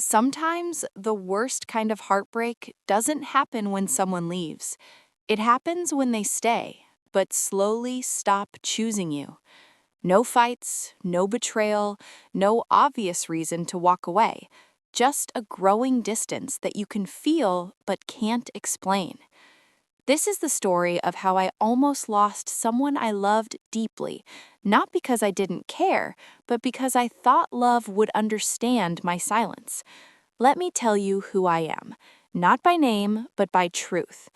Sometimes the worst kind of heartbreak doesn't happen when someone leaves. It happens when they stay, but slowly stop choosing you. No fights, no betrayal, no obvious reason to walk away. Just a growing distance that you can feel but can't explain. This is the story of how I almost lost someone I loved deeply, not because I didn't care, but because I thought love would understand my silence. Let me tell you who I am, not by name, but by truth.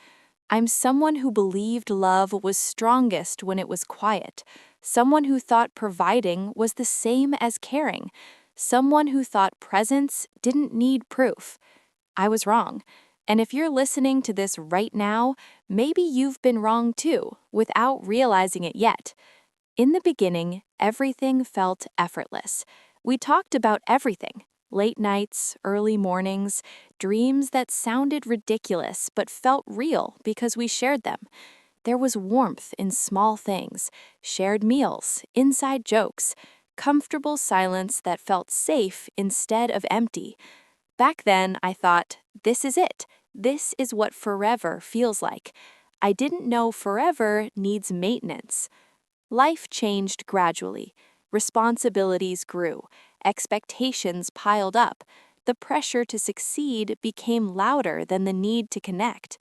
I'm someone who believed love was strongest when it was quiet, someone who thought providing was the same as caring, someone who thought presence didn't need proof. I was wrong. And if you're listening to this right now, maybe you've been wrong too, without realizing it yet. In the beginning, everything felt effortless. We talked about everything: late nights, early mornings, dreams that sounded ridiculous but felt real because we shared them. There was warmth in small things, shared meals, inside jokes, comfortable silence that felt safe instead of empty. Back then, I thought, this is it. This is what forever feels like. I didn't know forever needs maintenance. Life changed gradually. Responsibilities grew. Expectations piled up. The pressure to succeed became louder than the need to connect.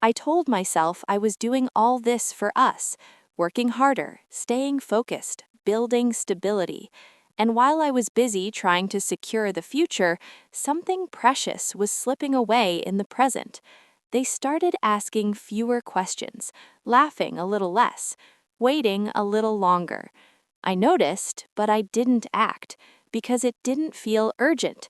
I told myself I was doing all this for us, working harder, staying focused, building stability. And while I was busy trying to secure the future, something precious was slipping away in the present. They started asking fewer questions, laughing a little less, waiting a little longer. I noticed, but I didn't act, because it didn't feel urgent.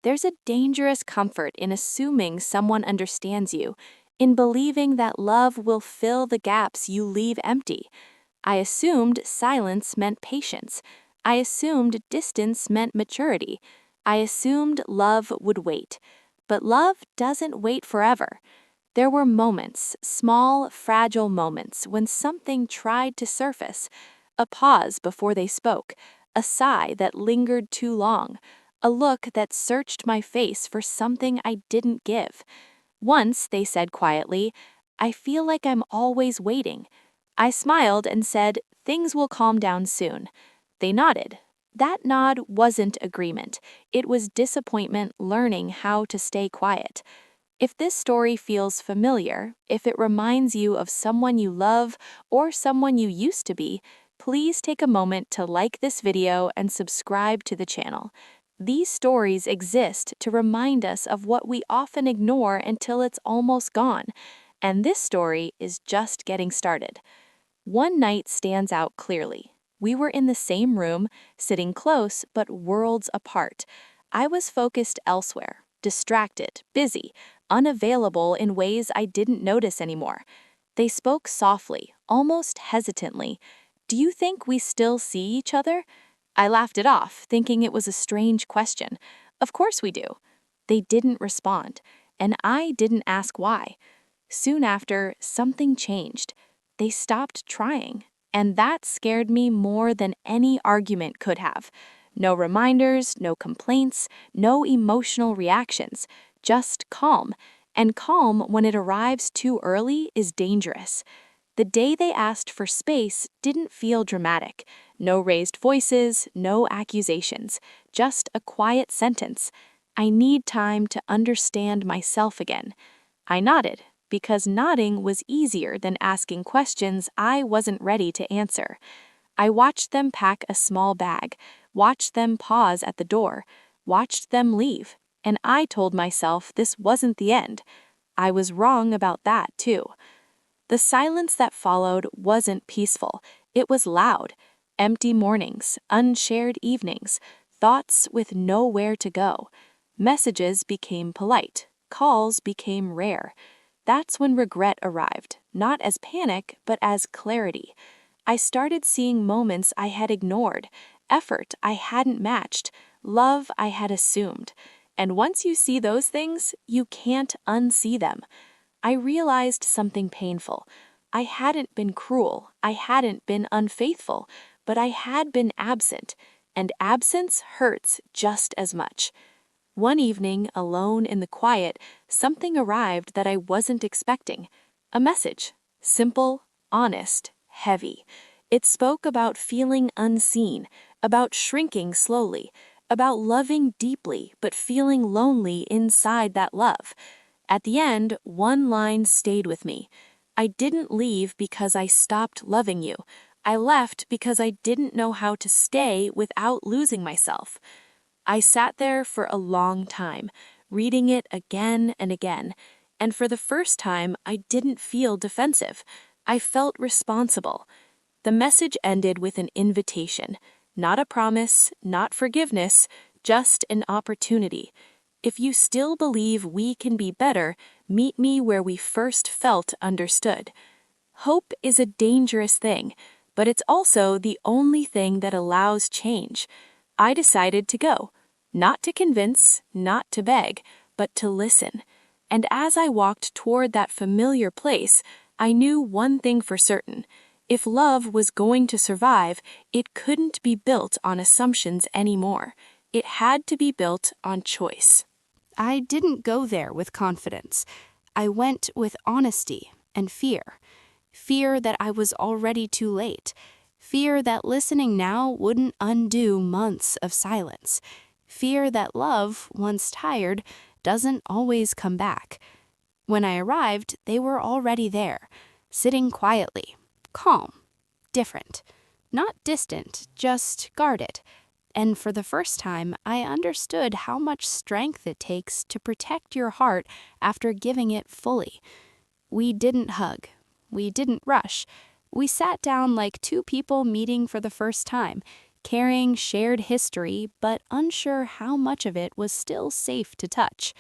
There's a dangerous comfort in assuming someone understands you, in believing that love will fill the gaps you leave empty. I assumed silence meant patience. I assumed distance meant maturity. I assumed love would wait. But love doesn't wait forever. There were moments, small, fragile moments, when something tried to surface. A pause before they spoke, a sigh that lingered too long, a look that searched my face for something I didn't give. Once they said quietly, "I feel like I'm always waiting." I smiled and said, "Things will calm down soon." They nodded. That nod wasn't agreement. It was disappointment learning how to stay quiet. If this story feels familiar, if it reminds you of someone you love or someone you used to be, please take a moment to like this video and subscribe to the channel. These stories exist to remind us of what we often ignore until it's almost gone, and this story is just getting started. One night stands out clearly. We were in the same room, sitting close but worlds apart. I was focused elsewhere, distracted, busy, unavailable in ways I didn't notice anymore. They spoke softly, almost hesitantly. "Do you think we still see each other?" I laughed it off, thinking it was a strange question. "Of course we do." They didn't respond, and I didn't ask why. Soon after, something changed. They stopped trying, and that scared me more than any argument could have. No reminders, no complaints, no emotional reactions, just calm. And calm, when it arrives too early, is dangerous. The day they asked for space didn't feel dramatic. No raised voices, no accusations, just a quiet sentence. "I need time to understand myself again." I nodded, because nodding was easier than asking questions I wasn't ready to answer. I watched them pack a small bag, watched them pause at the door, watched them leave, and I told myself this wasn't the end. I was wrong about that, too. The silence that followed wasn't peaceful. It was loud. Empty mornings, unshared evenings, thoughts with nowhere to go. Messages became polite. Calls became rare. That's when regret arrived, not as panic, but as clarity. I started seeing moments I had ignored, effort I hadn't matched, love I had assumed. And once you see those things, you can't unsee them. I realized something painful. I hadn't been cruel, I hadn't been unfaithful, but I had been absent, and absence hurts just as much. One evening, alone in the quiet, something arrived that I wasn't expecting. A message. Simple, honest, heavy. It spoke about feeling unseen, about shrinking slowly, about loving deeply but feeling lonely inside that love. At the end, one line stayed with me. I didn't leave because I stopped loving you. I left because I didn't know how to stay without losing myself. I sat there for a long time, reading it again and again, and for the first time I didn't feel defensive. I felt responsible. The message ended with an invitation, not a promise, not forgiveness, just an opportunity. If you still believe we can be better, meet me where we first felt understood. Hope is a dangerous thing, but it's also the only thing that allows change. I decided to go, not to convince, not to beg, but to listen. And as I walked toward that familiar place, I knew one thing for certain. If love was going to survive, it couldn't be built on assumptions anymore. It had to be built on choice. I didn't go there with confidence. I went with honesty and fear. Fear that I was already too late. Fear that listening now wouldn't undo months of silence. Fear that love, once tired, doesn't always come back. When I arrived, they were already there, sitting quietly, calm, different. Not distant, just guarded. And for the first time, I understood how much strength it takes to protect your heart after giving it fully. We didn't hug. We didn't rush. We sat down like two people meeting for the first time, carrying shared history, but unsure how much of it was still safe to touch.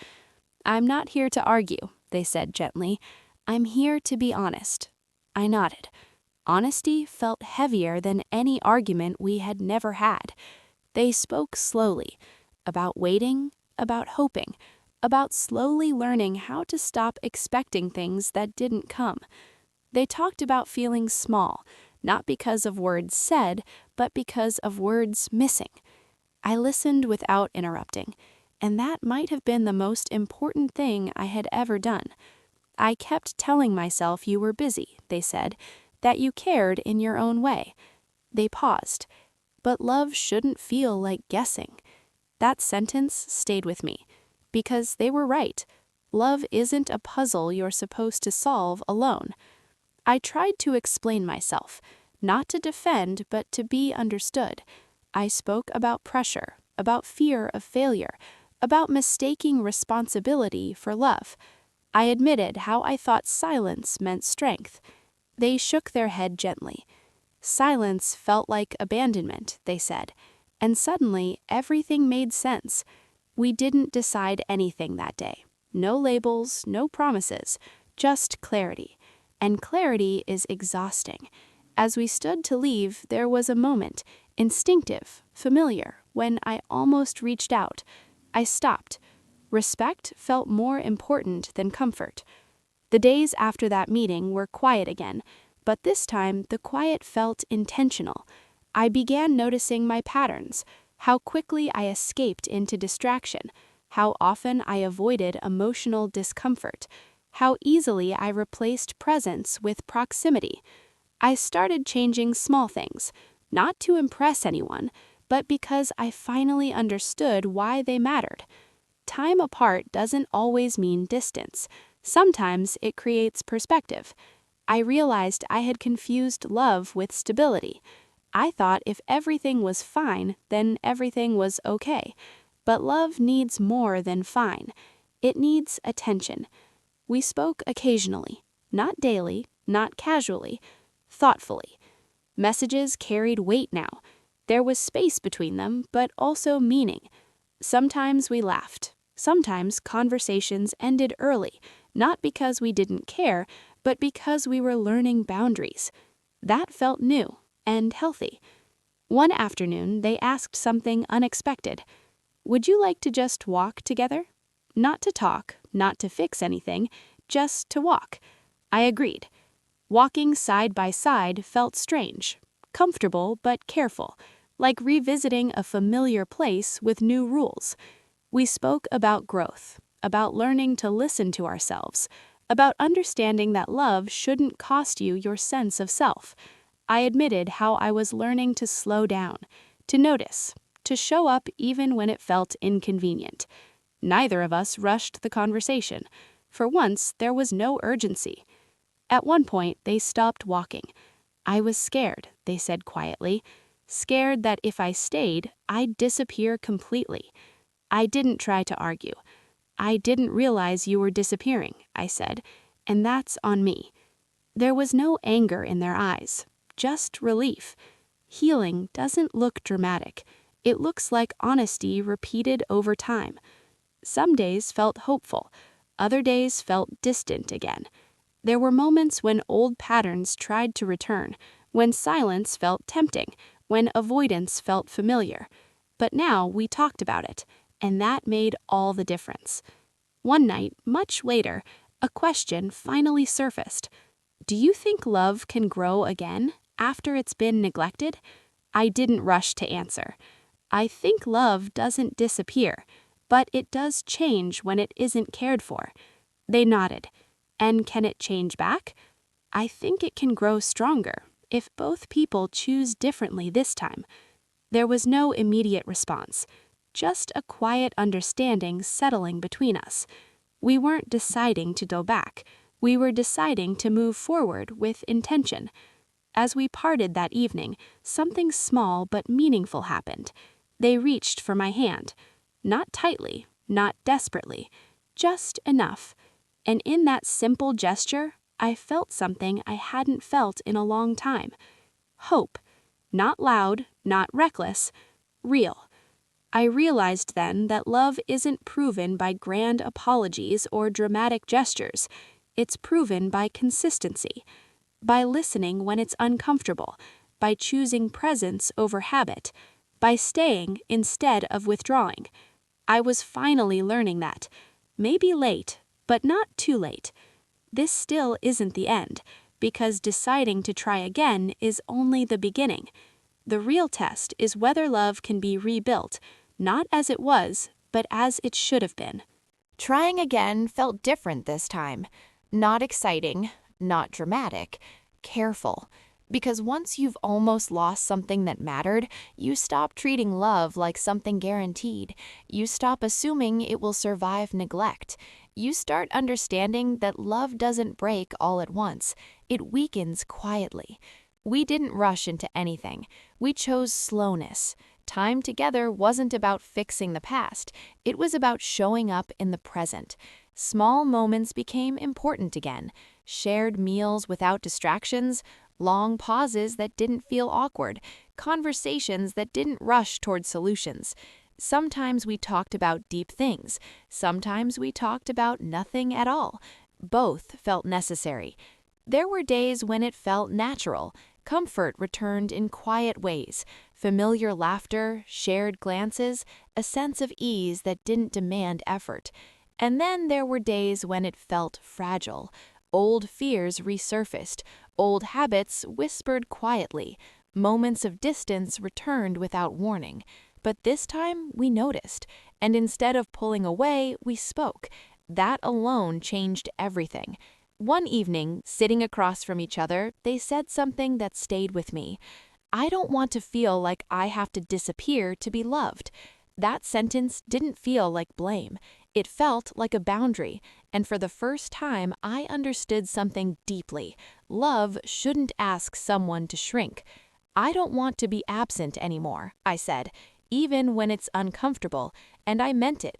"I'm not here to argue," they said gently. "I'm here to be honest." I nodded. Honesty felt heavier than any argument we had never had. They spoke slowly, about waiting, about hoping, about slowly learning how to stop expecting things that didn't come. They talked about feeling small, not because of words said, but because of words missing. I listened without interrupting, and that might have been the most important thing I had ever done. I kept telling myself you were busy, they said, that you cared in your own way. They paused. But love shouldn't feel like guessing. That sentence stayed with me, because they were right. Love isn't a puzzle you're supposed to solve alone. I tried to explain myself, not to defend, but to be understood. I spoke about pressure, about fear of failure, about mistaking responsibility for love. I admitted how I thought silence meant strength. They shook their head gently. Silence felt like abandonment, they said, and suddenly everything made sense. We didn't decide anything that day. No labels, no promises, just clarity. And clarity is exhausting. As we stood to leave, there was a moment, instinctive, familiar, when I almost reached out. I stopped. Respect felt more important than comfort. The days after that meeting were quiet again, but this time the quiet felt intentional. I began noticing my patterns, how quickly I escaped into distraction, how often I avoided emotional discomfort, how easily I replaced presence with proximity. I started changing small things, not to impress anyone, but because I finally understood why they mattered. Time apart doesn't always mean distance. Sometimes it creates perspective. I realized I had confused love with stability. I thought if everything was fine, then everything was okay. But love needs more than fine. It needs attention. We spoke occasionally, not daily, not casually, thoughtfully. Messages carried weight now. There was space between them, but also meaning. Sometimes we laughed. Sometimes conversations ended early, not because we didn't care, but because we were learning boundaries. That felt new and healthy. One afternoon, they asked something unexpected. "Would you like to just walk together?" Not to talk, not to fix anything, just to walk. I agreed. Walking side by side felt strange, comfortable but careful, like revisiting a familiar place with new rules. We spoke about growth, about learning to listen to ourselves, about understanding that love shouldn't cost you your sense of self. I admitted how I was learning to slow down, to notice, to show up even when it felt inconvenient. Neither of us rushed the conversation. For once, there was no urgency. At one point, they stopped walking. I was scared, they said quietly, scared that if I stayed, I'd disappear completely. I didn't try to argue. I didn't realize you were disappearing, I said, and that's on me. There was no anger in their eyes, just relief. Healing doesn't look dramatic. It looks like honesty repeated over time. Some days felt hopeful. Other days felt distant again. There were moments when old patterns tried to return, when silence felt tempting, when avoidance felt familiar. But now we talked about it, and that made all the difference. One night, much later, a question finally surfaced. Do you think love can grow again after it's been neglected? I didn't rush to answer. I think love doesn't disappear, but it does change when it isn't cared for. They nodded. And can it change back? I think it can grow stronger if both people choose differently this time. There was no immediate response, just a quiet understanding settling between us. We weren't deciding to go back. We were deciding to move forward with intention. As we parted that evening, something small but meaningful happened. They reached for my hand. Not tightly, not desperately, just enough. And in that simple gesture, I felt something I hadn't felt in a long time. Hope. Not loud, not reckless, real. I realized then that love isn't proven by grand apologies or dramatic gestures. It's proven by consistency, by listening when it's uncomfortable, by choosing presence over habit, by staying instead of withdrawing. I was finally learning that. Maybe late, but not too late. This still isn't the end, because deciding to try again is only the beginning. The real test is whether love can be rebuilt, not as it was, but as it should have been. Trying again felt different this time. Not exciting, not dramatic, careful. Because once you've almost lost something that mattered, you stop treating love like something guaranteed. You stop assuming it will survive neglect. You start understanding that love doesn't break all at once. It weakens quietly. We didn't rush into anything. We chose slowness. Time together wasn't about fixing the past. It was about showing up in the present. Small moments became important again. Shared meals without distractions, long pauses that didn't feel awkward, conversations that didn't rush toward solutions. Sometimes we talked about deep things. Sometimes we talked about nothing at all. Both felt necessary. There were days when it felt natural. Comfort returned in quiet ways. Familiar laughter, shared glances, a sense of ease that didn't demand effort. And then there were days when it felt fragile. Old fears resurfaced. Old habits whispered quietly. Moments of distance returned without warning. But this time we noticed, and instead of pulling away, we spoke. That alone changed everything. One evening, sitting across from each other, they said something that stayed with me. I don't want to feel like I have to disappear to be loved. That sentence didn't feel like blame. It felt like a boundary, and for the first time I understood something deeply. Love shouldn't ask someone to shrink. I don't want to be absent anymore, I said, even when it's uncomfortable, and I meant it.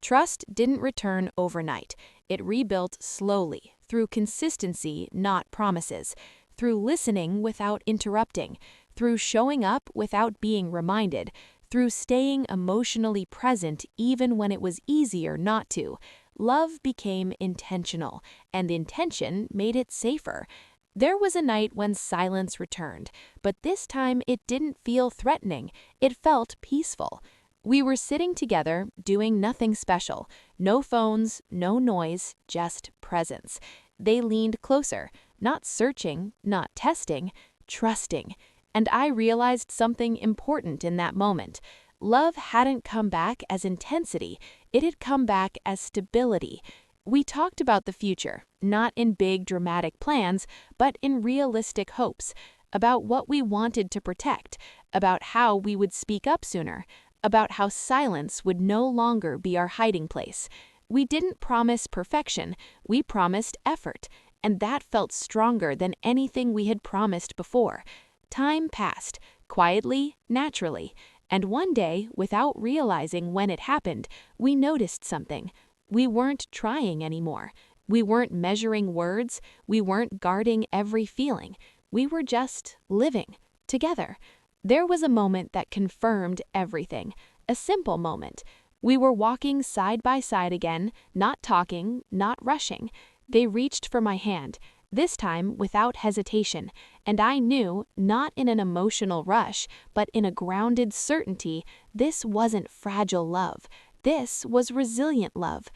Trust didn't return overnight. It rebuilt slowly, through consistency, not promises, through listening without interrupting, through showing up without being reminded, through staying emotionally present even when it was easier not to. Love became intentional, and intention made it safer. There was a night when silence returned, but this time it didn't feel threatening. It felt peaceful. We were sitting together, doing nothing special. No phones, no noise, just presence. They leaned closer, not searching, not testing, trusting. And I realized something important in that moment. Love hadn't come back as intensity, it had come back as stability. We talked about the future, not in big dramatic plans, but in realistic hopes, about what we wanted to protect, about how we would speak up sooner, about how silence would no longer be our hiding place. We didn't promise perfection, we promised effort, and that felt stronger than anything we had promised before. Time passed, quietly, naturally, and one day, without realizing when it happened, we noticed something. We weren't trying anymore. We weren't measuring words. We weren't guarding every feeling. We were just living together. There was a moment that confirmed everything. A simple moment. We were walking side by side again, not talking, not rushing. They reached for my hand, this time without hesitation, and I knew, not in an emotional rush, but in a grounded certainty, this wasn't fragile love. This was resilient love.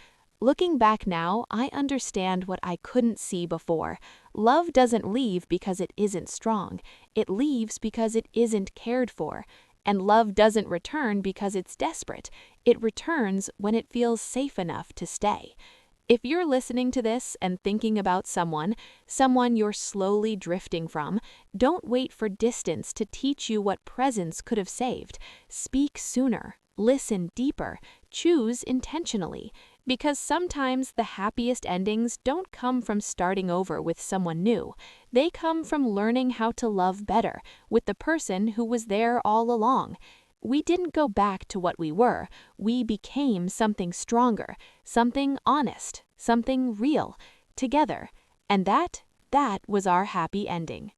Looking back now, I understand what I couldn't see before. Love doesn't leave because it isn't strong. It leaves because it isn't cared for. And love doesn't return because it's desperate. It returns when it feels safe enough to stay. If you're listening to this and thinking about someone you're slowly drifting from, don't wait for distance to teach you what presence could have saved. Speak sooner, listen deeper, choose intentionally. Because sometimes the happiest endings don't come from starting over with someone new. They come from learning how to love better with the person who was there all along. We didn't go back to what we were. We became something stronger, something honest, something real, together. And that was our happy ending.